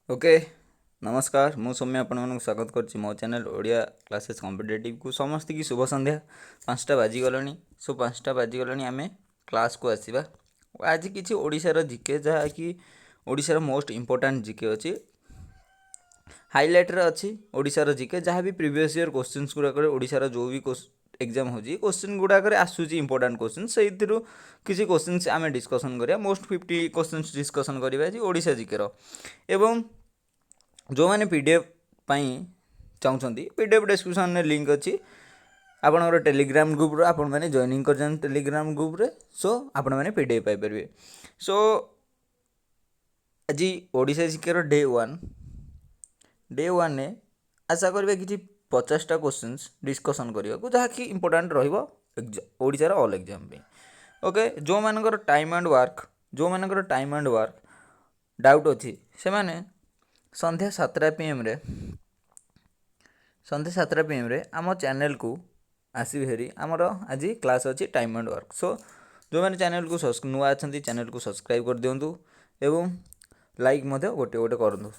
Okay नमस्कार मु सौम्य आपण स्वागत करछि मो चैनल ओडिया क्लासेस कॉम्पिटिटिव को समस्त की शुभ संध्या 5टा बाजी गलनी सो 5टा बाजी गलनी आमे क्लास को आसीबा आज किछि ओडिसा रो जीके जहा कि ओडिसा रो मोस्ट इंपोर्टेंट जीके अछि हाइलाइट रे अछि ओडिसा रो जीके जहा भी प्रीवियस ईयर क्वेश्चंस गुडा करे ओडिसा रो जो भी एग्जाम हो क्वेश्चन गुडा करे आसुची इंपोर्टेंट क्वेश्चन से किसी क्वेश्चन आमे डिस्कशन करिया मोस्ट 50 क्वेश्चंस डिस्कशन करिबा जी ओडिसा जीके रो एवं जो मैंने पीडीएफ चाहते पीडीएफ डिस्क्रिप्शन में लिंक अच्छी आपणकर टेलीग्राम ग्रुप आपण मैंने जॉइनिंग कर टेलीग्राम ग्रुप रे सो आपण मैंने पीडीएफ पाइपर सो आज ओडिशा जीके डे वन ने आशा करिबा कि 50टा क्वेश्चंस डिस्कशन करने जहाँकि इंपोर्टेंट रोडार ऑल एग्जाम ओके जो मानकर टाइम एंड वर्क डाउट अच्छी से माने संध्या 7टा PM रे आम चैनल को आसि हेरी आमर आज क्लास अच्छी टाइम एंड वर्क सो जो मैंने चैनल को नुआ अच्छा चैनल को सब्सक्राइब कर दिंतु एवं लाइक गोटे गोटे करूँ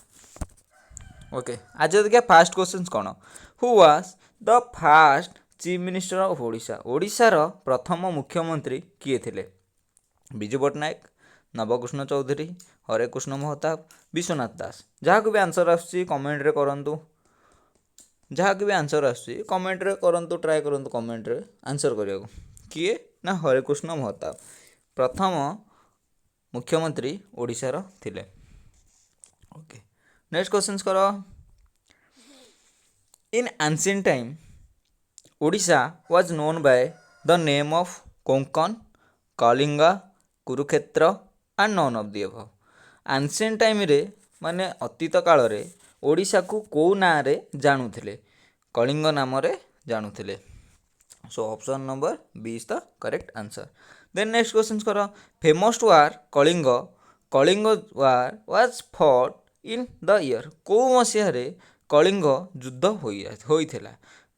ओके आज देखिए फास्ट क्वेश्चन कौन who was the first chief minister of Odisha रो प्रथम मुख्यमंत्री किए थे विजु पट्टनायक नवकृष्ण चौधरी हरेकृष्ण महताब विश्वनाथ दास जहाँ को भी आंसर आसुची कमेंट रे करंतु जहाँ को भी आंसर आसुची कमेंट रे करंतु ट्राई करंतु कमेंट रे आंसर करिया किए ना हरेकृष्ण महताब प्रथम मुख्यमंत्री ओडिशा रो थिले ओके नेक्स्ट क्वेश्चंस करो इन ancient time Odisha was known by the name of Konkan Kalinga Kurukshetra and none of the above ancient time रे माने अतीत काल रे ओडिशा को को ना रे जानुथिले कलिंग नाम रे जानुथिले so option number B is the correct answer then next question करो famous war Kalinga war was fought in the year को मसीहा रे कलिंग युद्ध होइथिला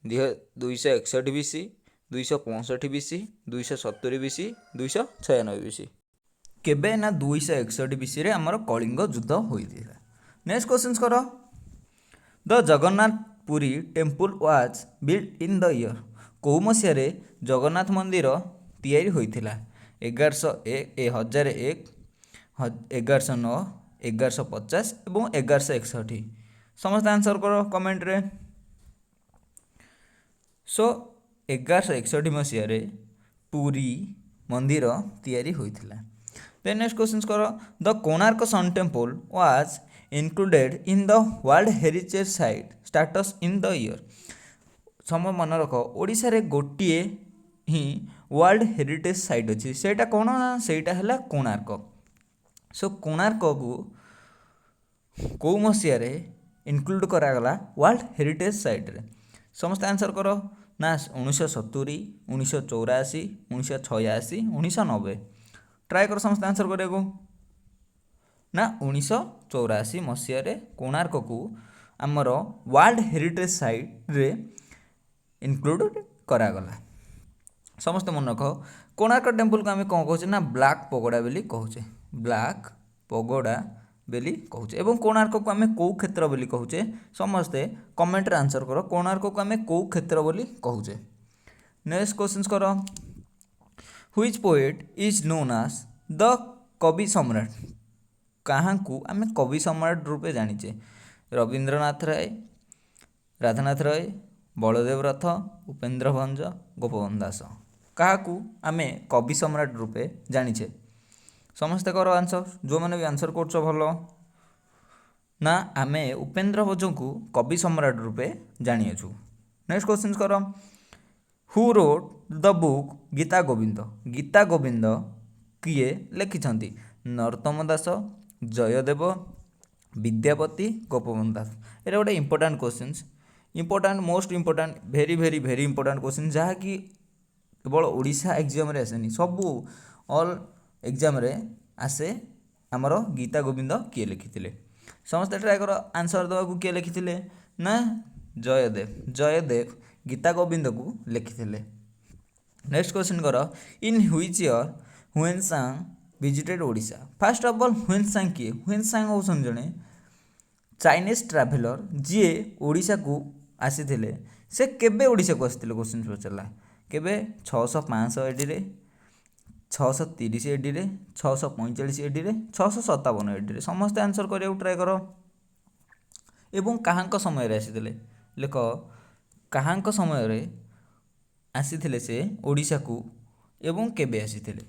261 बीसी 265 बीसी 270 बीसी 296 बीसी केबे ना 261 बीसी रे हमर कलिंग युद्ध होइथिला नेक्स्ट क्वेश्चन करो the Jagannath Puri temple was built in the year को मसीहा रे जगन्नाथ मंदिर तैयारी होइथिला 1101 1109 1150 एवं 1161 समस्त आंसर करो कमेंट रे सो 1161 मसीह रे पुरी मंदिर तैयारी होइथिला देन नेक्स्ट क्वेश्चन करो the Konark sun temple was included in the world heritage site status in the year सम मन रख ओडिशा रे गोटिए ही वर्ल्ड हेरिटेज साइट अच्छी सेटा कौन सेटा है कोणार्क सो कोणार्क को कौ मसीह रे इनक्लूड करागला वर्ल्ड हेरिटेज साइट रे समस्त आंसर करो ना 1970 1984 1986 1990 ट्राए कर समस्त आंसर करिया ना 1984 मसीह रे कोणार्क को आमर वर्ल्ड हेरिटेज साइट रे इनक्लूड करागला समस्त मन रख कोणार्क टेम्पल को आम कौन कहे ना ब्लैक पगोड़ा बोली कहे ब्लैक पगोड़ा बेली कहूचे एवं कोणार्क को आम कौ क्षेत्र बोली कहूचे समस्ते कमेंट रे आंसर करो कोणार्क को आम कौ क्षेत्र बोली कहूचे नेक्स्ट क्वेश्चन करो which poet is known as the कवि सम्राट कहाँ को आम कवि सम्राट रूपे जानीचे रविंद्रनाथ राय राधानाथ राय बलदेव रथ उपेंद्र भंज गोपबंधु दास क्या आम कवि सम्राट रूपे जानीचे समस्ते करो आंसर जो मैंने भी आंसर कर भल ना आम उपेंद्र भंज को कवि सम्राट रूपे जानिछु नेक्स्ट क्वेश्चन करो who wrote the book Gita Govinda किए लिखिछंती नरोत्तम दास जयदेव विद्यापति गोपबंधु दास ये गोटे इंपोर्टेंट क्वेश्चन मोस्ट इंपोर्टेंट भेरी भेरी भेरी इंपोर्टेंट क्वेश्चन जहाँकि केवल ओडिशा एग्जाम रे आसेनी सबू ऑल एग्जाम रे आसे आमर गीता गोविंद किए लिखिथिले समस्त ट्राए करो आंसर दवा को किए लिखिथिले ना जयदेव गीता गोविंद को लिखिथिले नेक्स्ट क्वेश्चन करो in which year Hiuen Tsang visited Odisha first of all Hiuen Tsang किए ह्वेनसांग होसन जने चाइनीज ट्राभेलर जी ओडिशा को आसीथिले से केबे ओडिशा को आसीथिले क्वेश्चन पचारला केबे 605 एडी रे 630 एडी रे 645 एडी रे 657 एडी रे समस्त आंसर करिया ट्राई करो एवं काहांक समय रे आसीथिले लेख काहांक समय रे आसीथिले से ओडिशा को एवं केबे आसीथिले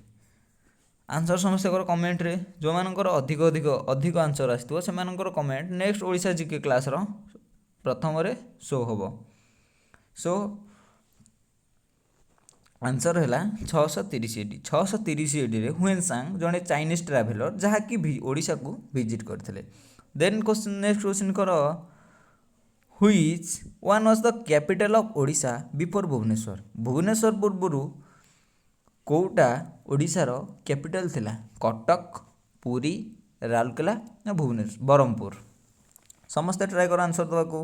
आंसर समस्त कर कमेंट रे जो मानकर अधिक अधिक अधिक आंसर आसथिबो से मानकर comment next Odisha GK class रो प्रथम रे शो होबो सो आंसर है 630 एडी 630 एडी रे हुएनसांग जड़े चाइनीज ट्राभेलर जहाँकि ओडिशा को विजिट करथिले देन क्वेश्चन नेक्स्ट क्वेश्चन कर which one was the capital of Odisha before Bhubaneswar Bhubaneswar पूर्व कोटा ओडिशार कैपिटल थिला कटक पुरी राउरकेला ना भुवनेश्वर बरहमपुर समस्ते ट्राई कर आंसर देवाक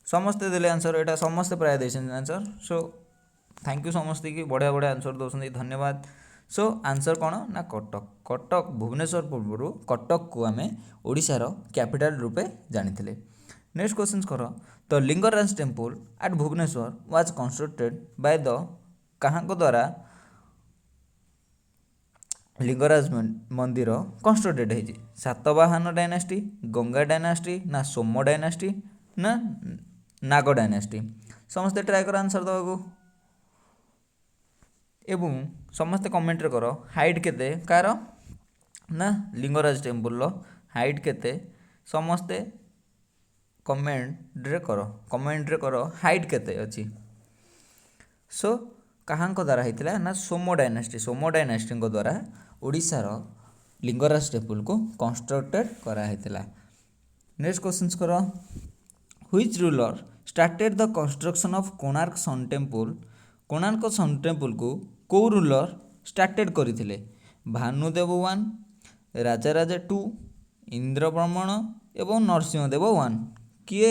समस्ते देले आंसर एटा समस्ते प्राय देछन आंसर सो थैंक यू समस्ते की बढ़िया बढ़िया आंसर दौरान धन्यवाद सो आंसर कौन ना कटक कटक भुवनेश्वर पूर्व कटक को आम ओडिशार कैपिटल रूपे जानी नेक्स्ट क्वेश्चन कर the Lingaraj temple at Bhubaneswar was constructed by the कहाँ द्वारा लिंगराज मंदिर कंस्ट्रक्टेड है सातवाहन डायनास्टी गंगा डायनास्टी ना सोम डायनास्टी ना नाग डायनास्टी समस्ते ट्राई कर आंसर देवाक एवं समस्ते कमेंट कर हाइट केते कार ना लिंगराज टेम्पल हाइट केते समस्ते कमेंट रे कर हाइट केते अछि सो कहाँ द्वारा होता ना सोम डायनास्टी द्वारा ओडिशार लिंगराज टेम्पल को कंस्ट्रक्टेड कराइला नेक्स्ट क्वेश्चन कर which ruler started the construction of Konark sun temple Konark sun temple को रूलर स्टार्टेड करथिले भानुदेव 1 राजाराजा 2 इंद्रब्रह्मण एवं नरसिंहदेव 1 किए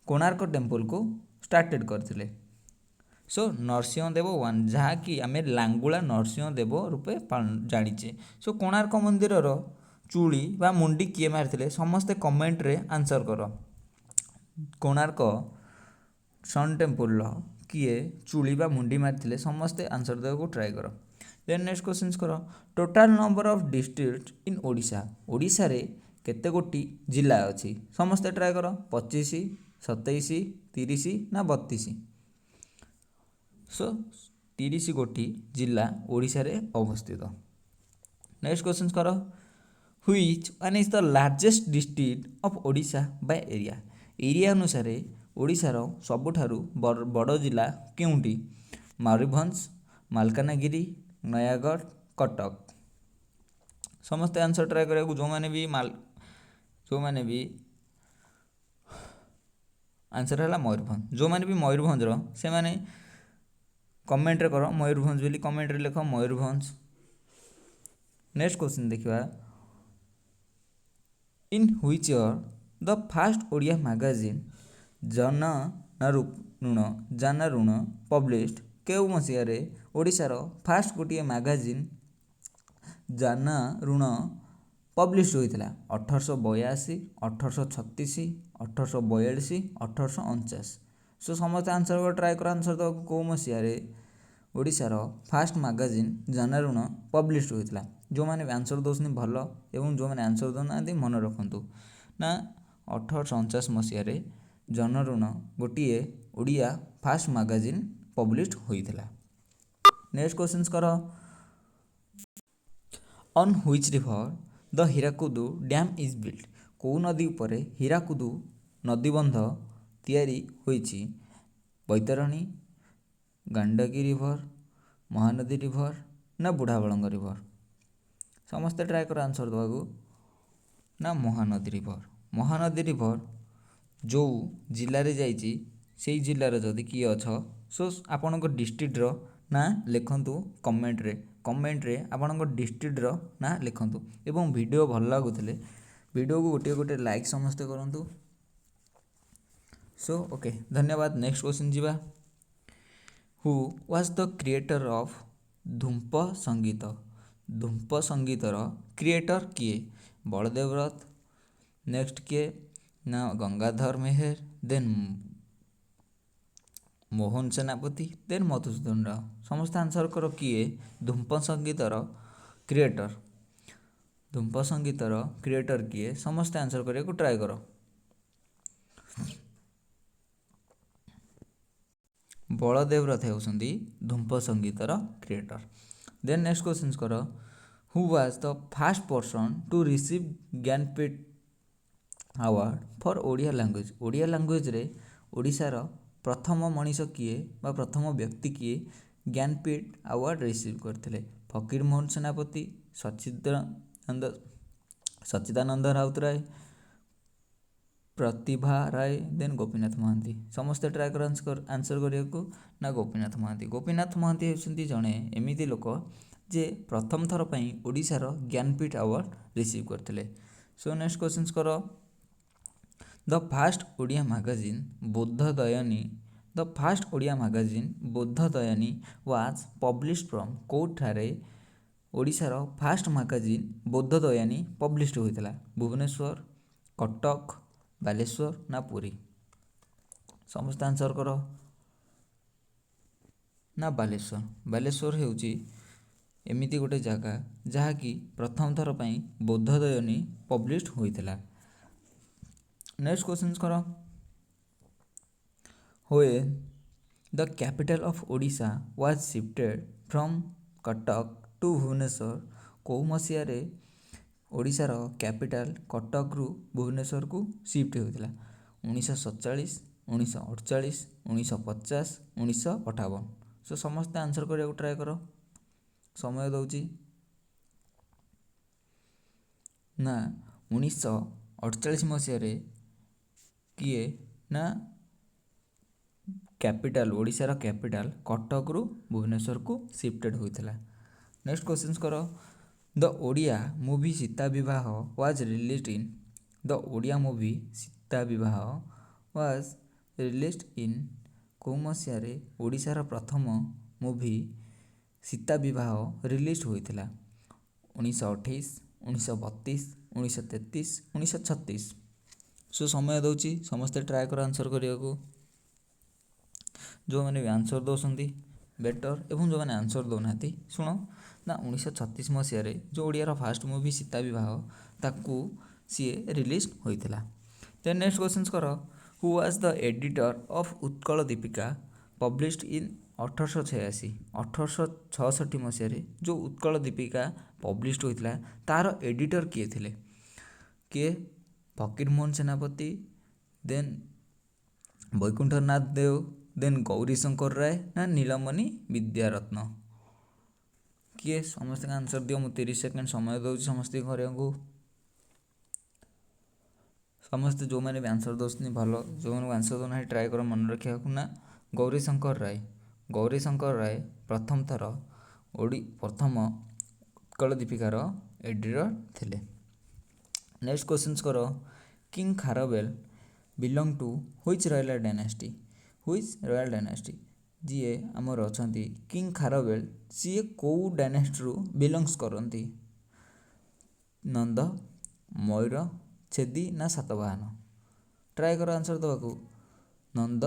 कोणार्क टेम्पल को स्टार्टेड करथिले सो नरसिंहदेव 1 जहाँकि आम लांगुला नरसिंहदेव रूपे जानीचे सो कोणार्क मंदिर चूड़ी बा मुंडी किए मारिथिले समस्ते कमेंट रे आंसर कर कोणार्क सन टेम्पल किए चूड़ी बा मुंडी मारिथिले समस्ते आंसर देवाक ट्राई कर देन नेक्स्ट क्वेश्चन कर total number of district in Odisha Odisha रे केते गोटी जिला अछि समस्ते ट्राई कर 25 27 30 ना 32 सो 30 गोटी जिला ओडिशा रे अवस्थित नेक्स्ट क्वेश्चन कर which one is the largest district of Odisha by area अनुसार ओडिशार सबुठारु बड़ जिला केउंटी मयूरभंज मालकानगिरी नयागढ़ कटक समस्ते आंसर ट्राई करा जो मैंने भी आंसर है मयूरभंज जो मैंने भी मयूरभंज से माने कमेंट रे करो मयूरभंज बोली कमेंट रे लिख मयूरभंज नेक्स्ट क्वेश्चन देखिबा इन which year the first Odia magazine जाना ऋण पब्लिश्ड केउ मसीह ओडिशार फास्ट गोटे मैगजीन जाना ऋण पब्लिश होता 1882 1836 1842 1849 सो समस्त आंसर को ट्राई कर आंसर तो कौ मसीह ओडिशार फास्ट मैगजीन जाना ऋण पब्लिश होता जो मैंने आंसर दौरान भल एवं जो मैंने आंसर दौना मन रखु ना 1849 मसीह जनऋण गोटे ओडिया फास्ट मैगजीन पब्लिश होता नेक्स्ट क्वेश्चन कर on which river the Hirakud dam is built कौ नदी उपर हीराकुदु नदीबंध तैयारी होइछि बैतरणी गंडकी रिवर महानदी रिवर ना बुढ़ाबलंग रिवर समस्ते ट्राई कर आंसर देवाक ना महानदी रिवर जो जिले में जाइए जिलार जदि किए अछ सो आपण डिस्ट्रिक्टर ना लिखतु कमेंट रे आपण डिस्ट्रिक्टर ना लिखतु एवं वीडियो भल लगुले वीडियो को गोटे गोटे लाइक समस्ते करूँ सो ओके धन्यवाद नेक्स्ट क्वेश्चन जीवा who was the creator of धूप संगीतर क्रिएटर किए बलदेव रथ नेक्स्ट किए ना गंगाधर मेहेर, देन मोहन सेनापति, देन मधुसूदन राव। समस्त आंसर कर किए धूप संगीतर क्रिएटर, धूप संगीतर क्रिएटर किए समस्ते आंसर करने को ट्राए कर। बलदेव रथ होती धूप संगीतर क्रिएटर। देन नेक्स्ट क्वेश्चन कर who was the fast person to receive Jnanpith award for Odia language. Odia language रे ओडिशार प्रथम मनीष किए बा प्रथम व्यक्ति किए ज्ञानपीठ अवार्ड रिसीव करते। फकीर मोहन सेनापति, सच्चिदानंद राउतराय, प्रतिभा राय, देन गोपीनाथ महांती। समस्ते ट्राए कर आंसर करने को ना गोपीनाथ महांती। गोपीनाथ महांती होती जड़े एमती लोक जे प्रथम थर पर ओडिशार ज्ञानपीठ अवार्ड रिसीव करते। सो नेक्स्ट क्वेश्चन कर the first Odia magazine Bodhadayini, the first Odia magazine Bodhadayini was published from कोठारे ओडिशार फास्ट मैगजीन बोधदयानी पब्लिश्ड होता भुवनेश्वर, कटक, बालेश्वर ना पुरी। समस्त आंसर कर ना बालेश्वर। बालेश्वर होची एमिति गोटे जगह जहाँकि प्रथम थर पर बोधदयनी पब्लिश्ड होता। नेक्स्ट क्वेश्चन कर होए the capital of Odisha was shifted from Cuttack to Bhubaneswar. कौ मसीह ओडिशार कैपिटल कटक रु भुवनेश्वर को शिफ्ट होता 1947, 1948, 1950, 1958। सो समस्ते आंसर करने को ट्राए कर। समय दौची ना 1948 मसीह किए ना कैपिटल ओडिशार कैपिटल कटक रु भुवनेश्वर को शिफ्टेड होता। नेक्स्ट क्वेश्चन कर द ओडिया मूवी सीता विवाह was released in, the Odia movie Sita विवाह वाज रिलीज्ड इन कौ मसीह ओडिशार प्रथम मूवी सीता विवाह रिलीज होता 1928, 1932, 1933, 1936। सो समय दौची समस्ते ट्राए कर आंसर करने को। जो मैंने भी आंसर दौरान बेटर एवं जो मैंने आंसर दौना शुण ना 1936 मसीह जो ओडियार फास्ट मूवी सीता विवाह ताकू सीए रिलीज होता। देन नेक्स्ट क्वेश्चन कर who was the editor of Utkal Deepika published in 1886। 1866 मसीह जो उत्कल दीपिका पब्लिश्ड होता तार एडिटर किए थे किए फकीर मोहन सेनापति, देन वैकुंठनाथ देव, देन गौरी शंकर राय ना नीलमणि विद्यारत्न किए। समस्त आंसर दियो। मु 30 सेकेंड समय दूसरी समस्त घर को। समस्ते जो मैंने भी आंसर दौरान भल जो मैंने आंसर दौना ट्राए कर मन रखा ना गौरी शंकर राय। गौरी शंकर राय प्रथम थर प्रथम उत्कल दीपिकार एडिटर थे। नेक्स्ट क्वेश्चन कर king Kharavela belong to which royal dynasty, which royal dynasty जी आमर अच्छा किंग खारवेल सी कौ डायनेस्टी रु बिलोंग्स करती नंद, मयूर, छेदी ना सातवाहन। ट्राए कर आंसर देवाक नंद,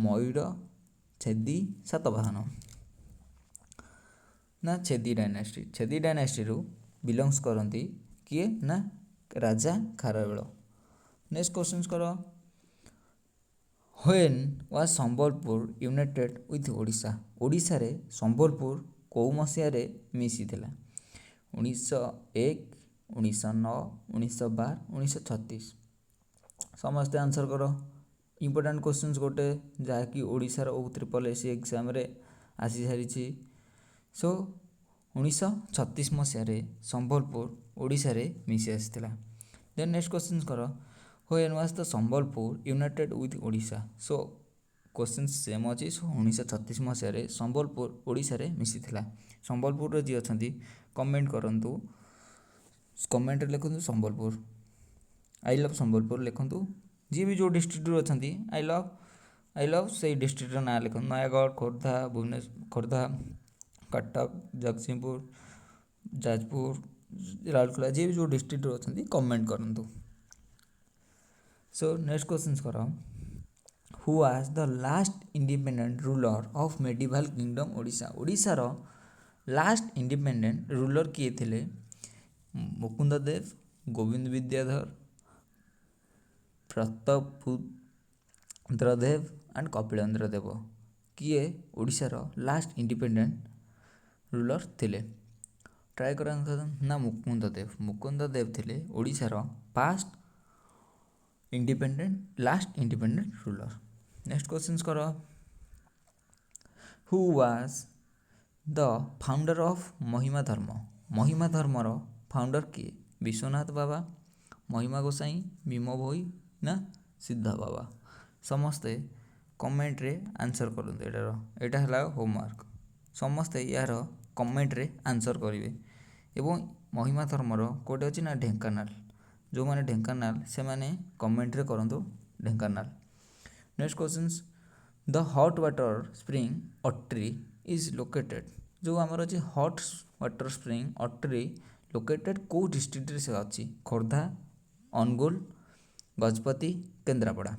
मयूर, छेदी, सातवाहन ना छेदी डायनेस्टी। छेदी डायनेस्टी रु बिलोंग्स करती किए ना राजा खारवेल। नेक्स्ट क्वेश्चन कर when was Sambalpur United with Odisha. Odisha रे संबलपुर कौ मसीह मिसी 1901, 1909, 1912, 1936। समस्ते आंसर कर। इंपोर्टेंट क्वेश्चन गोटे जहाँकि ओडिशार OSSC एग्जाम रे आसी सारी। सो 1936 मसीह संबलपुर ओडिशा रे मिसी आसाला। देन नेक्स्ट क्वेश्चन कर when was the Sambalpur United with Odisha. So question same अच्छी। सो 1936 मसीह संबलपुर ओडिशा रे मिसी थिला। संबलपुर जी अच्छा कमेंट करूँ, कमेंट लिखु संबलपुर, आई लव संबलपुर लिखु। जी भी जो डिस्ट्रिक्ट अच्छा आई लव से डिस्ट्रिक्टर ना लिखु। नयागढ़, खोर्धा, भुवनेश्वर, खोर्धा, कटक, जगतसिंहपुर, जाजपुर, राउरकेला जी भी जो डिस्ट्रिक्ट अच्छा कमेंट करूँ। सो नेक्स्ट क्वेश्चन करो who was the last independent ruler of medieval kingdom Odisha ओडिशार लास्ट इंडिपेंडेंट रूलर किए थे मुकुंद देव गोविंद विद्याधर प्रतापरुद्र देव एंड कपिलेन्द्र देव किए ओडिशार लास्ट इंडिपेंडेंट रूलर थिले ट्राए कर ना मुकुंद देव थे ओडिशार past independent last independent ruler next question कर who was the founder of Mahima धर्मर फाउंडर किए विश्वनाथ बाबा महिमा गोसाई भीम भोई ना सिद्धा बाबा समस्ते कमेंट रे आंसर करते एटा है होमवर्क समस्ते यार कमेंट रे आंसर करेंगे एवं महिमा धर्मर कौटे अच्छी ना ढेंकानाल जो मैंने ढेंकानाल से मैंने कमेंट रे करंतु Dhenkanal next questions the hot water spring Atri is located जो आमर अच्छी hot water spring Atri located कौ डिस्ट्रिक्ट से अच्छी खोर्धा अनुगुल गजपति केन्द्रापड़ा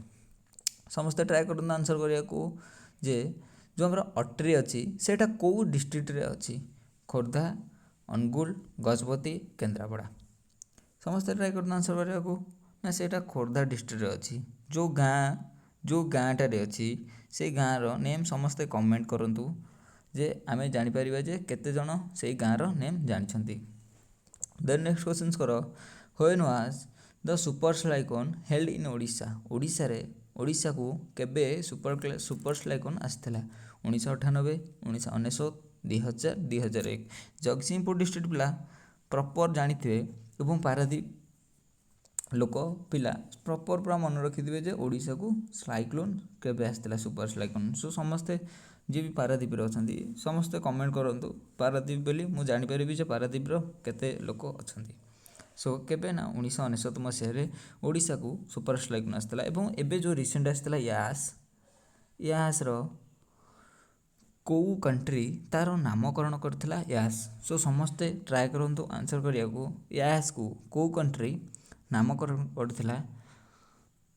समस्ते ट्राए कर आंसर करने को जे जो आम अट्री अच्छी सेटा कौ डिस्ट्रिक्ट रे अच्छी खोर्धा अनुगुल गजपति केन्द्रापड़ा समस्ते ट्राए कर आंसर करने को ना सेटा खोर्धा डिस्ट्रिक्ट अच्छी जो गाँटारे अच्छी से गाँर नेम समस्ते कमेंट करंतु जे आमे जानिपर जे केते जन से गाँर नेम जानछंती देन नेक्स्ट क्वेश्चन कर when was the super icon held in Odisha को केबे सुपर आइकन आसाला 1998 1999 2000 2001 जगतसिंहपुर डिस्ट्रिक्ट पिला प्रॉपर जानी एवं पारादीप लोक पिला प्रॉपर पूरा मन रखिथे जे ओडिशा को साइक्लोन केबे आसाला सुपर साइक्लोन सो समस्ते जी भी पारादीप अच्छा समस्ते कमेंट करंतु पारादीप बोली मुझे जानीपरि जे पारादीप केते लोक अच्छा सो केबे ना 1999 मसीह ओडिशा को सुपर साइक्लोन आसाला एवं एबे जो रिसेंट आसाला यास कौ कंट्री तार नामकरण करथिला यास सो समस्ते ट्राए करंतु आंसर करिया को यास को कौ कंट्री नामकरण करथिला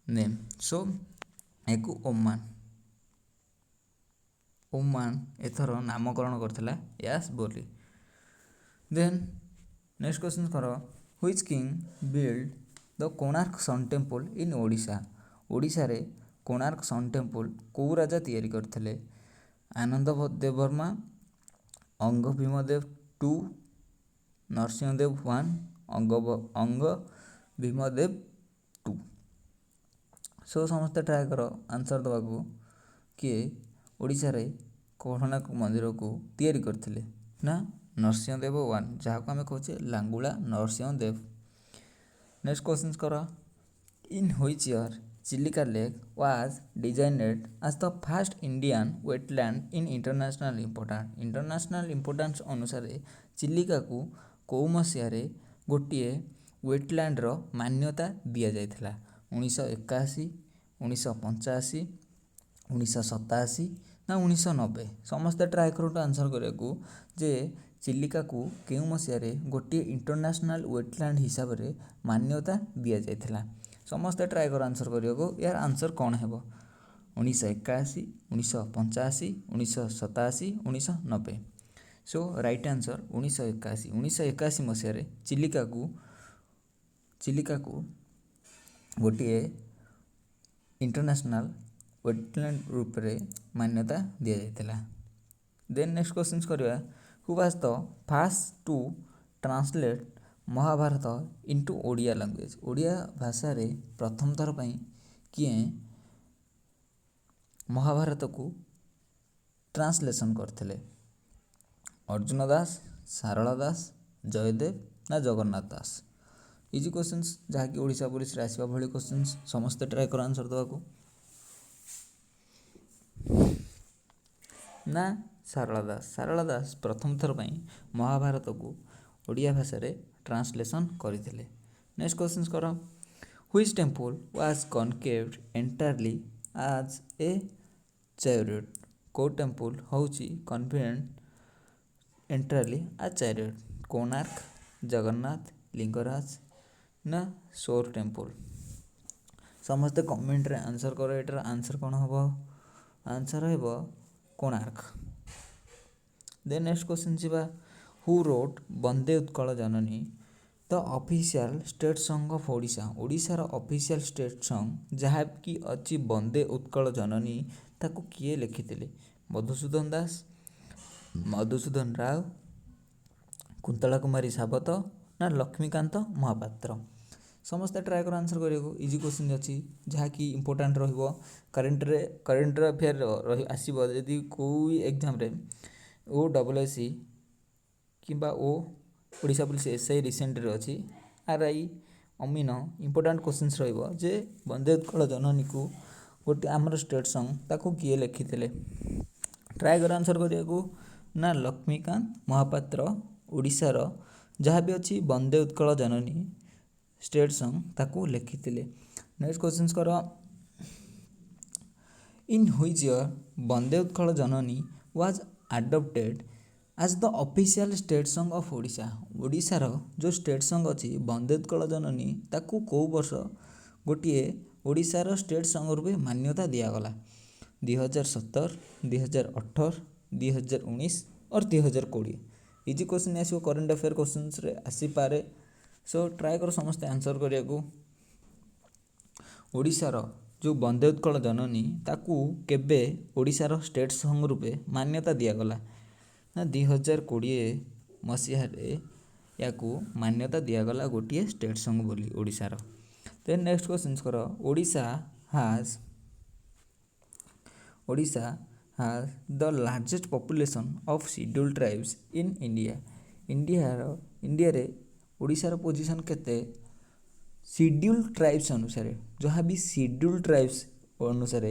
नेम सो एक ओमान एथर नामकरण करथिला यास बोली देन नेक्स्ट क्वेश्चन कर which king build the Konark sun temple in Odisha रे कोणार्क सन टेम्पल कौ राजा तैयारी करथिले आनंद देव वर्मा अंग भीमदेव 2 नरसिंहदेव 1 अंग भीमदेव 2 सो समस्त ट्राए कर आंसर दवा को किए ओडिशा रे कोणार्क मंदिर को तैयारी करथिले ना नरसिंहदेव 1 जहाँ को आम कहे लांगुला नरसिंहदेव नेक्स्ट क्वेश्चन कर in which year Chilika lake was designed as the first Indian wetland in international importance अनुसार चिलिका को कौ मसीह गोटे वेटलैंड मान्यता दि जाइथिला 1981 1985 1987 ना 1990 समस्ते ट्राए कर आंसर करने जे चिलिका को केउ मसीह गोटे इंटरनेशनल वेटलैंड हिसाब से मान्यता दि जाइथिला समस्ते ट्राए कर आंसर करने यार आंसर कौन है 1981 1985 1987 1990 सो राइट आंसर 1981 मसीह चिलिका को गोटे इंटरनेशनल वेटलैंड रूप से मान्यता दि जाइथिला देन नेक्स्ट क्वेश्चन करवा who was the first to translate Mahabharata into Odia language ओडिया भाषा रे प्रथम थर पर किए महाभारत को ट्रांसलेशन करथिले अर्जुन दास सारला दास जयदेव ना जगन्नाथ दास इजी क्वेश्चंस जहाँकि ओडिशा पुलिस आसवा भली क्वेश्चंस समस्ते ट्राए कर आंसर देवा को ना सारला दास प्रथम थर पर महाभारत को ओडिया भाषा रे ट्रांसलेशन करथिले नेक्स्ट क्वेश्चन कर which temple was conceived entirely as a chariot को टेम्पल होची confident entirely as chariot Konark Jagannath Lingaraj ना सोर टेम्पल समस्ते कमेंट रे आंसर करो। एटार आंसर कौन हम? आंसर हेब कोणार्क। देन नेक्स्ट क्वेश्चन जीवा। Who wrote Vande Utkal Janani the official state song of Odisha? ओडिशार ऑफिशियल स्टेट सॉन्ग जहाँ कि अच्छी वंदे उत्कल जननी ताको किए लिखिथिले? मधुसूदन दास, मधुसूदन राव, कुंतला कुमारी सावत ना लक्ष्मीकांत महापात्र? समस्ते ट्राए कर आंसर करियो। इजी क्वेश्चन अच्छी जहाँकि इंपोर्टाट करेन्ट अफेयर आसो यदि कौ एग्जाम रे ओ डबल एस सी कि ओडिशा पुलिस एसआई रिसेंट रे अच्छी आरआई अमीन इंपोर्टाट क्वेश्चन रे वंदे उत्कल जननी को गोटे आमर स्टेट सॉन्ग ताको किए लिखिथिले? ट्राए कर आंसर करिया ना लक्ष्मीकांत महापात्र ओडिशार जहाँ भी अच्छी वंदे उत्कल जननी स्टेट सॉन्ग ताको लिखिथिले। नेक्स्ट क्वेश्चन कर। In which year Vande Utkal Janani was adopted as the official state song of Odisha? ओडिशार जो स्टेट सॉन्ग अच्छी वंदे उत्कल जननी ताको कौ वर्ष गोटे ओडिशार स्टेट सॉन्ग रूपे मान्यता दिगला? 2017, 2018, 2019 और 2020? इजी क्वेश्चन आसो करेन्ट अफेयर क्वेश्चन रे आसीपारे। सो ट्राए कर समस्ते आंसर करिया को। ओडिशार जो वंदे उत्कल जननी ताकू केबे ओडिशार स्टेट सॉन्ग रूपे मान्यता दिगला? ना 2020 मसीह याकू मान्यता दिगला गोटे स्टेट सॉन्ग बोली ओडिशार। देन नेक्स्ट क्वेश्चन कर। Odisha has the largest population of scheduled tribes in India? India रे ओडिशार पोजीशन केते शेड्यूल्ड ट्राइब्स अनुसार? जहाँ भी शेड्यूल्ड ट्राइब्स अनुसार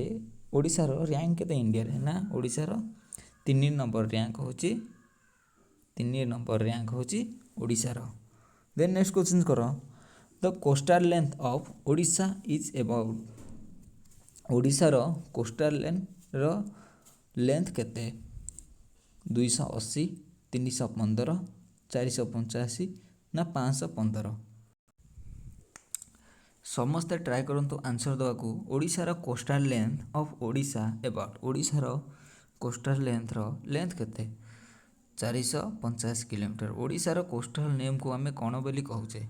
ओडिशार रैंक केते इंडिया रे? ना ओडिशार 3 नंबर रैंक होची ओडिशार। देन नेक्स्ट क्वेश्चन कर। The coastal length of Odisha is about? ओडिशार कोस्टल लेंथ केते? 280, 315, 485 ना 515? समस्ते ट्राए करंतु आंसर दवा को। ओडिशार coastal length of Odisha about? ओडिशार कोस्टल लेंथ केते? 485 किलोमीटर। ओडिशार कोस्टल नेम को आमे कौन बोली कहूचे?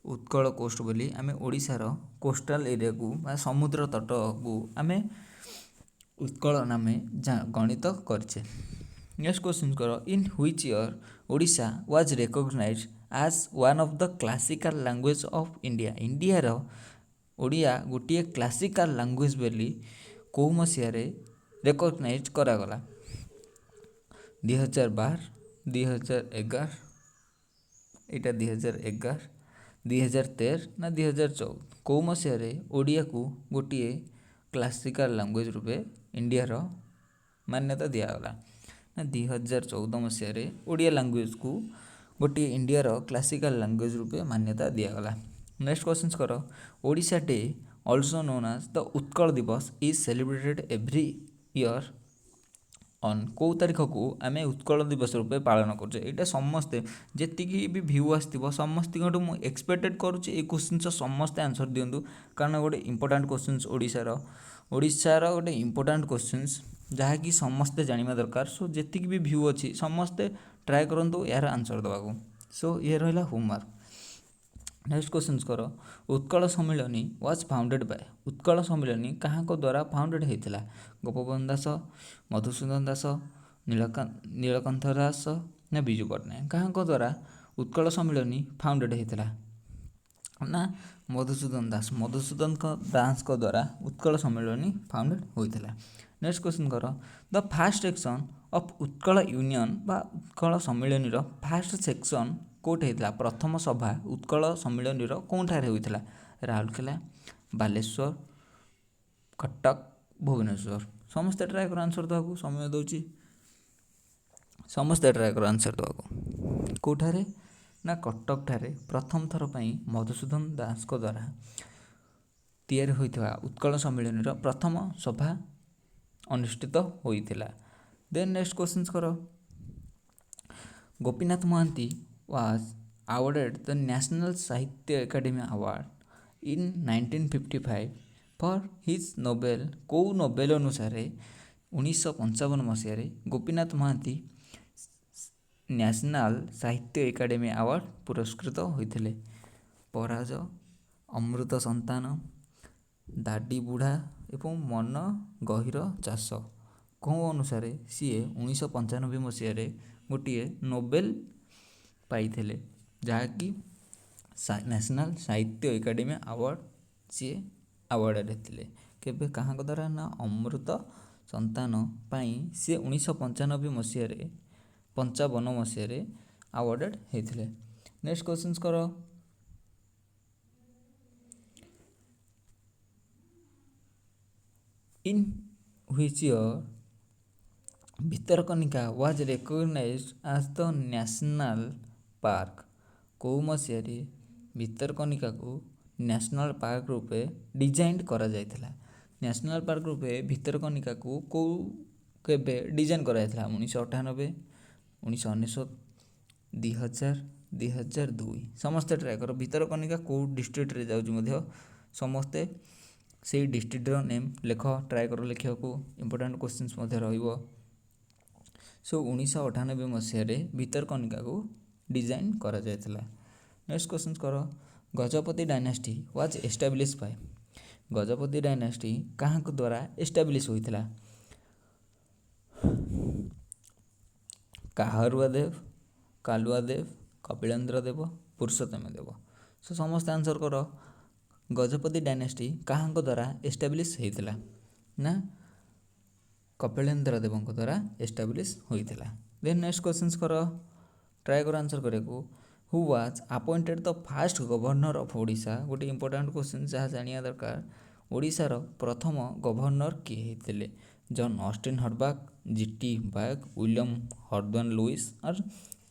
उत्कल कोस्ट बोली आमे ओडिशार कोस्टल एरिया को समुद्र तट को आमे उत्कल नामे गणित करछे। नेक्स्ट क्वेश्चन कर। In which year Odisha was recognised as one of the classical language of India? इंडियार ओडिया गोटे क्लासिकल लैंग्वेज बोली कौ मसीह रिकॉग्नाइज करागला? 2012, 2011, यहाँ 2011, 2013 ना 2014? कौ मसीह ओडिया को गोटे क्लासिकल लैंग्वेज रूपे इंडियार मान्यता दिगला? ना 2014 मसीह ओडिया लैंग्वेज को गोटे इंडियार क्लासिकल लैंग्वेज रूपे मान्यता दिगला। नेक्स्ट क्वेश्चन कर। Odisha day also known as the Utkal Divas is celebrated every year on? कौ तारीख को आम उत्कल दिवस रूपे पालन करुचे? यहाँ समस्ते जी भी भ्यू आसो समस्त मुझे एक्सपेक्टेड करुचे ये क्वेश्चन समस्ते आंसर दिंतु कारण गोटे इंपोर्टाट क्वेश्चन ओडिशार गोटे इंपोर्टाट क्वेश्चन जहाँकि समस्ते जाना दरकार। सो जी भी भ्यू अच्छी समस्ते ट्राए करूँ यार आंसर देवा। सो ये रहा होमवर्क। नेक्स्ट क्वेश्चन कर। Utkal Sammilani was founded by? Utkal Sammilani क्या द्वारा फाउंडेड होता? गोपबंधु दास, मधुसूदन दास, नीलकंठ दास ना विजु पट्टनायक? क्या द्वारा उत्कल सम्मिलनी फाउंडेड होता? ना मधुसूदन दास द्वारा उत्कल सम्मिलनी फाउंडेड होता। नेक्स्ट क्वेश्चन कर। The fast section of Utkal union बा उत्कल सम्मिलनी फास्ट सेक्शन कौटे होता? प्रथम सभा उत्कल सम्मिलनी कौठार होता? राउरकेला, बालेश्वर, कटक, भुवनेश्वर? समस्ते ट्राए कर आंसर देवा। समय दूची समस्ते ट्राए कर आंसर देवा। कौठारे? ना कटक ठारे प्रथम थर पर मधुसूदन दास द्वारा तैयारी होता उत्कल सम्मिलनी प्रथम सभा अनुष्ठित होता। देन नेक्स्ट क्वेश्चन कर। Gopinath Mohanty was awarded the National Sahitya Academy Award in 1955 for his novel କେଉଁ ନୋବେଲ ଅନୁସାରେ 1955 ମସିହାରେ ଗୋପୀନାଥ ମହାନ୍ତି ନ୍ୟାସନାଲ ସାହିତ୍ୟ ଏକାଡେମୀ ଆୱାର୍ଡ଼ ପୁରସ୍କୃତ ହୋଇଥିଲେ? ପରାଜ, ଅମୃତ ସନ୍ତାନ, ଦାଡ଼ି ବୁଢ଼ା ଏବଂ ମନ ଗହୀର ଚାଷ କେଉଁ ଅନୁସାରେ ସିଏ 1995 ମସିହାରେ ଗୋଟିଏ ନୋବେଲ ପାଇଥିଲେ, ଯାହାକି ନ୍ୟାସନାଲ ସାହିତ୍ୟ ଏକାଡେମୀ ଆୱାର୍ଡ଼ ସିଏ ଆୱାର୍ଡ଼ରେ ଥିଲେ। କେବେ କାହାଙ୍କ ଦ୍ୱାରା ନା ଅମୃତ ସନ୍ତାନ ପାଇଁ ସିଏ 1995 ମସିହାରେ ଆୱାର୍ଡ଼େଡ଼ ହେଇଥିଲେ। ନେକ୍ସଟ କ୍ୱେଶ୍ଚନ୍ସ କର। In which year Bhitarkanika was recognised as the national park? କେଉଁ ମସିହାରେ ଭିତରକନିକାକୁ ନ୍ୟାସନାଲ ପାର୍କ ରୂପେ ଡିଜାଇନ୍ କରାଯାଇଥିଲା? ନ୍ୟାସନାଲ ପାର୍କ ରୂପେ ଭିତରକନିକାକୁ କେବେ ଡିଜାଇନ୍ କରାଯାଇଥିଲା? 1998, 1999, 2000, 2002। ସମସ୍ତେ ଟ୍ରାଏ କର। ଭିତରକନିକା କେଉଁ ଡିଷ୍ଟ୍ରିକ୍ଟରେ ଯାଉଛି ମଧ୍ୟ ସମସ୍ତେ ସେଇ ଡିଷ୍ଟ୍ରିକ୍ଟର ନେମ୍ ଲେଖ। ଟ୍ରାଏ କର ଲେଖିବାକୁ, ଇମ୍ପୋର୍ଟାଣ୍ଟ କ୍ୱେଶ୍ଚିନ୍ସ ମଧ୍ୟ ରହିବ। 1998 ମସିହାରେ ଭିତରକନିକାକୁ ଡିଜାଇନ୍ କରାଯାଇଥିଲା। ନେକ୍ସଟ କ୍ୱେଶ୍ଚିନ୍ସ କର। Gajapati dynasty was established by? Gajapati dynasty କାହାଙ୍କ ଦ୍ୱାରା ଏଷ୍ଟାବ୍ଲିଶ୍ ହୋଇଥିଲା? କାହାରୁଆ ଦେବ, କାଲୁଆ ଦେବ, କପିଳେନ୍ଦ୍ର ଦେବ, ପୁରୁଷୋତ୍ତମ ଦେବ। ସମସ୍ତେ ଆନ୍ସର କର। ଗଜପତି ଡାଇନାଷ୍ଟି କାହାଙ୍କ ଦ୍ୱାରା ଏଷ୍ଟାବ୍ଲିଶ୍ ହେଇଥିଲା? ନା କପିଳେନ୍ଦ୍ର ଦେବଙ୍କ ଦ୍ୱାରା ଏଷ୍ଟାବ୍ଲିଶ୍ ହୋଇଥିଲା। ଦେନ୍ ନେକ୍ସଟ କ୍ୱେଶ୍ଚିନ୍ସ କର। ଟ୍ରାଏ କର ଆନ୍ସର କରିବାକୁ। Who was appointed the first governor of Odisha? ଗୋଟେ ଇମ୍ପୋର୍ଟାଣ୍ଟ କ୍ୱେଶ୍ଚିନ୍ ଯାହା ଜାଣିବା ଦରକାର। ଓଡ଼ିଶାର ପ୍ରଥମ ଗଭର୍ଣ୍ଣର କିଏ ହେଇଥିଲେ? ଜନ୍ ଅଷ୍ଟିନ୍ ହର୍ବାକ୍, ଜି.ଟି. ବାୟକ, ୱିଲିୟମ୍ ହର୍ଡନ୍ ଲୁଇସ୍ ଅର୍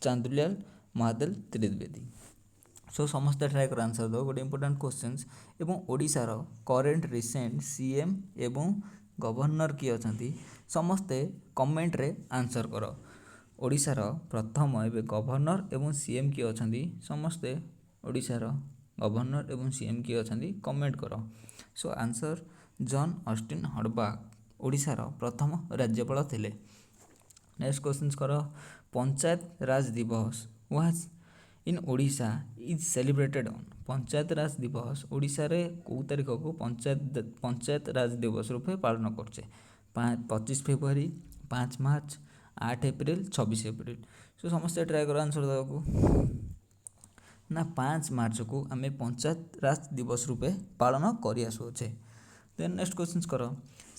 ଚାନ୍ଦୁଲାଲ ମହାଦେବ ତ୍ରିବେଦୀ। ସମସ୍ତେ ଟ୍ରାଏ କର ଆନ୍ସର ଦେବ। ଗୋଟେ ଇମ୍ପୋର୍ଟାଣ୍ଟ କ୍ୱେଶ୍ଚିନ୍ସ। ଏବଂ ଓଡ଼ିଶାର କରେଣ୍ଟ ରିସେଣ୍ଟ ସିଏମ୍ ଏବଂ ଗଭର୍ଣ୍ଣର କିଏ ଅଛନ୍ତି? ସମସ୍ତେ କମେଣ୍ଟରେ ଆନ୍ସର କର। ଓଡ଼ିଶାର ପ୍ରଥମ ଏବେ ଗଭର୍ଣ୍ଣର ଏବଂ ସିଏମ୍ କିଏ ଅଛନ୍ତି? ସମସ୍ତେ ଓଡ଼ିଶାର ଗଭର୍ଣ୍ଣର ଏବଂ ସିଏମ୍ କିଏ ଅଛନ୍ତି କମେଣ୍ଟ କର। ଆନ୍ସର ଜନ୍ ଅଷ୍ଟିନ୍ ହର୍ବାକ୍ ଓଡ଼ିଶାର ପ୍ରଥମ ରାଜ୍ୟପାଳ ଥିଲେ। ନେକ୍ସଟ କ୍ୱେଶ୍ଚିନ୍ସ କର। Panchayat Raj Divas was in Odisha is celebrated on? Panchayat Raj Divas ଓଡ଼ିଶାରେ କେଉଁ ତାରିଖକୁ ପଞ୍ଚାୟତ ରାଜ ଦିବସ ରୂପେ ପାଳନ କରୁଛେ? 25 ଫେବୃଆରୀ, 5 ମାର୍ଚ୍ଚ, 8 ଏପ୍ରିଲ, 26 ଏପ୍ରିଲ। ସମସ୍ତେ ଟ୍ରାଏ କର ଆନ୍ସର ଦେବାକୁ। ନା 5 ମାର୍ଚ୍ଚକୁ ଆମେ ପଞ୍ଚାୟତ ରାଜ ଦିବସ ରୂପେ ପାଳନ କରିଆସୁଅଛେ। ଦେନ୍ ନେକ୍ସଟ କ୍ୱେଶ୍ଚିନ୍ସ କର।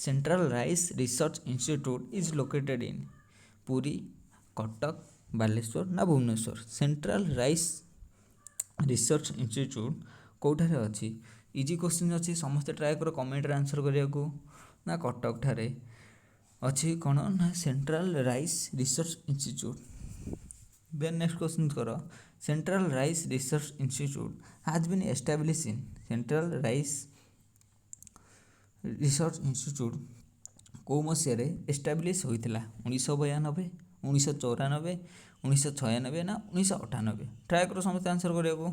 Central rice research institute is located in? Puri, Cuttack, Baleswar ନା Bhubaneswar? Central rice research institute କେଉଁଠାରେ ଅଛି? ଇଜି କ୍ୱେଶ୍ଚିନ୍ ଅଛି। ସମସ୍ତେ ଟ୍ରାଏ କର କମେଣ୍ଟରେ ଆନ୍ସର କରିବାକୁ। ନା କଟକ ଠାରେ ଅଛି କ'ଣ? ନା ସେଣ୍ଟ୍ରାଲ ରାଇସ୍ ରିସର୍ଚ୍ଚ ଇନଷ୍ଟିଚ୍ୟୁଟ୍। ଦେନ୍ ନେକ୍ସଟ କ୍ୱେଶ୍ଚିନ୍ କର। Central rice research institute has been establish in? Central rice research institute କେଉଁ ମସିହାରେ ଏଷ୍ଟାବ୍ଲିଶ୍ ହୋଇଥିଲା? 1992, 1994, 1996 ନା 1998? ଟ୍ରାଏ କର ସମସ୍ତେ ଆନ୍ସର କରିବାକୁ।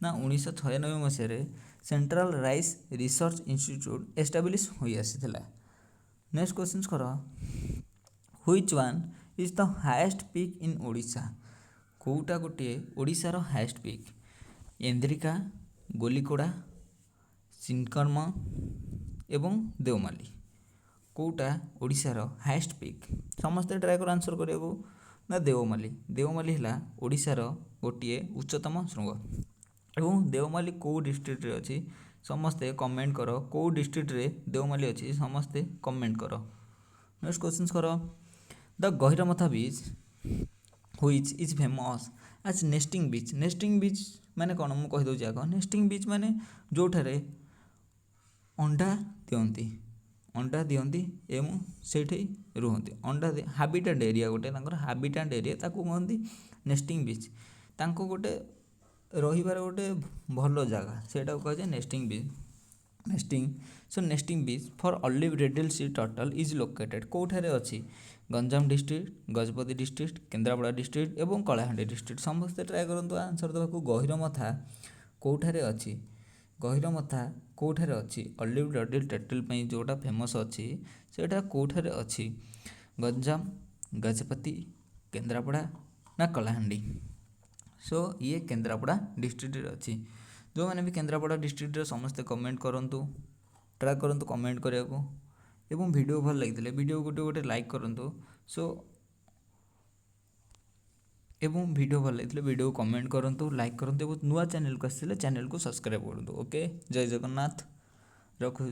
ନା 1996 ମସିହାରେ central rice research institute establish ହୋଇଆସିଥିଲା। ନେକ୍ସଟ କ୍ୱେଶ୍ଚିନ୍ସ କର। Which one is the highest peak in Odisha? କେଉଁଟା ଗୋଟିଏ ଓଡ଼ିଶାର ହାଏଷ୍ଟ ପିକ୍? ଏନ୍ଦ୍ରିକା, ଗୋଲିକୋଡ଼ା, ଚିନକର୍ମ ଏବଂ ଦେଓମାଲି। କେଉଁଟା ଓଡ଼ିଶାର ହାଏଷ୍ଟ ପିକ୍? ସମସ୍ତେ ଟ୍ରାଏ କର ଆନ୍ସର କରିବାକୁ। ନା ଦେଓମାଲି। ଦେଓମାଲି ହେଲା ଓଡ଼ିଶାର ଗୋଟିଏ ଉଚ୍ଚତମ ଶୃଙ୍ଗ। ଏବଂ ଦେଓମାଲି କେଉଁ ଡିଷ୍ଟ୍ରିକ୍ଟରେ ଅଛି? ସମସ୍ତେ କମେଣ୍ଟ କର। କେଉଁ ଡିଷ୍ଟ୍ରିକ୍ଟରେ ଦେଓମାଲି ଅଛି? ସମସ୍ତେ କମେଣ୍ଟ କର। ନେକ୍ସଟ କ୍ୱେଶ୍ଚିନ୍ସ କର। The Gahirmatha beach which is famous as nesting beach? Nesting beach ମାନେ କ'ଣ ମୁଁ କହିଦେଉଛି ଆଗ। ନେଷ୍ଟିଂ ବିଚ୍ ମାନେ ଯେଉଁଠାରେ ଅଣ୍ଡା ଦିଅନ୍ତି ଏବଂ ସେଇଠି ରୁହନ୍ତି। ହାବିଟାଟ୍ ଏରିଆ ଗୋଟେ ତାଙ୍କର ହାବିଟାଟ୍ ଏରିଆ, ତାକୁ କୁହନ୍ତି ନେଷ୍ଟିଂ ବିଚ୍। ତାଙ୍କୁ ଗୋଟେ ରହିବାର ଗୋଟେ ଭଲ ଜାଗା, ସେଇଟାକୁ କୁହାଯାଏ nesting beach. Nesting so nesting beach for olive ridley sea turtle is located कौठारे अच्छी Ganjam district Gajapati district Kendrapara district एवं कलाहांडी डिस्ट्रिक्ट समस्ते ट्राए करूँ आंसर देवाक गहिरमथा कौठारे अच्छी गहिरमथा कौठारे अच्छी ऑलिव रेडल टर्टल ପାଇଁ जोटा फेमस अच्छी सेटा कौठारे अच्छी गंजाम गजपति केन्द्रापड़ा ना कलाहांडी सो ये केन्द्रापड़ा डिस्ट्रिक्ट अच्छी जो मैंने भी केन्द्रापड़ा डिस्ट्रिक्ट समस्ते कमेंट करूँ ट्राए करूँ कमेंट करने को एवं वीडियो भल लगी वीडियो गोटे गोटे लाइक करूँ सो एवं वीडियो भल लगी वीडियो कमेंट करूँ लाइक करूँ नुआ चैनल को आसले चैनल को सब्सक्राइब करूँ ओके जय जगन्नाथ रखु।